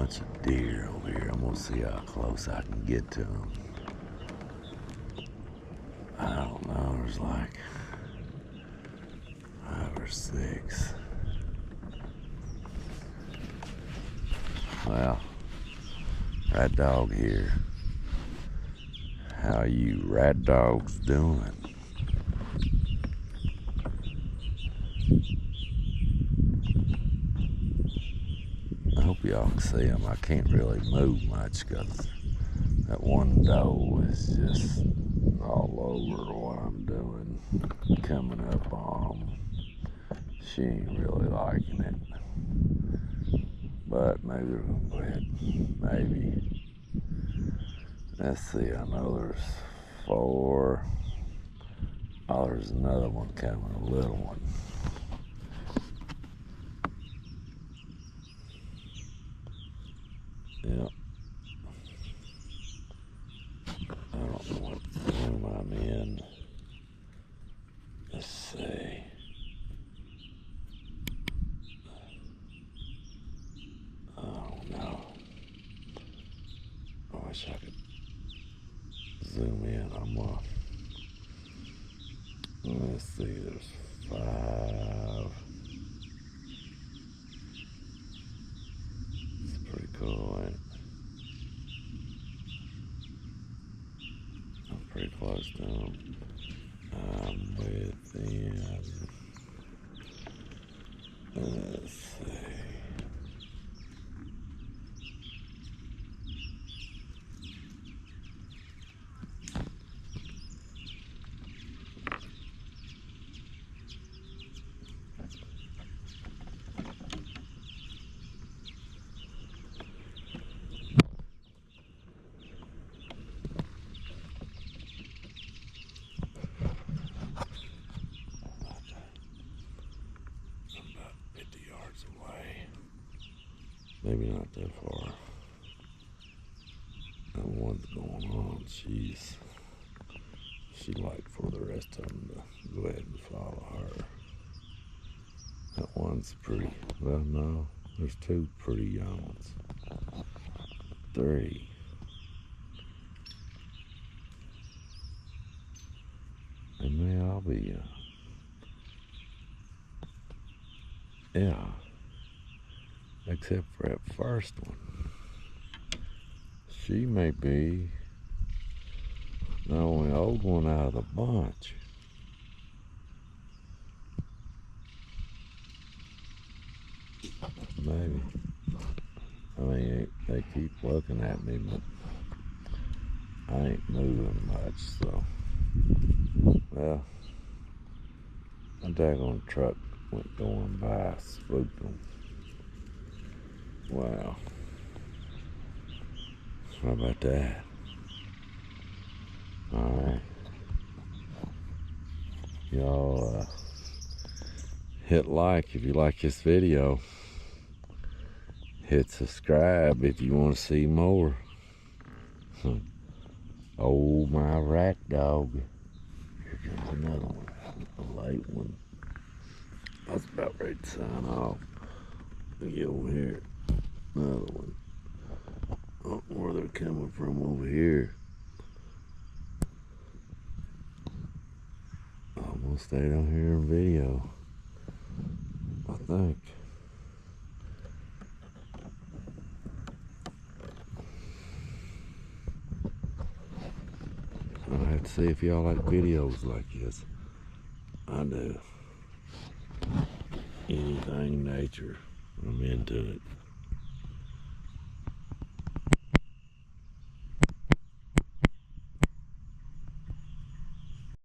bunch of deer over here. I'm gonna see how close I can get to them. I don't know, there's like 5 or 6. Well, Rat Dog here. How you rat dogs doing? I hope y'all can see them. I can't really move much because that one doe is just all over what I'm doing, coming up on them. She ain't really liking it. But maybe we're gonna go ahead. Maybe. Let's see, I know there's 4. Oh, there's another one coming, a little one. Yep. I don't know what room I'm in. Let's see. Oh no. I wish I could zoom in. Let's see, there's 5. It's pretty cool, ain't it? I'm pretty close to them. I'm within. Let's see. Away. Maybe not that far. That one's going on. She like for the rest of them to go ahead and follow her. That one's pretty. Well, no, there's 2 pretty young ones. 3. They may all be yeah. Except for that first one. She may be the only old one out of the bunch. Maybe. I mean, they keep looking at me, but I ain't moving much, so. Well, a daggone truck went going by, spooked them. Wow. How about that? Alright. Y'all hit like if you like this video. Hit subscribe if you want to see more. Oh, my rat dog. Here comes another one. A light one. I was about ready to sign off. Get over here. Another one. I don't know where they're coming from over here. Almost stayed on here in video, I think. I'll have to see if y'all like videos like this. I do. Anything nature, I'm into it.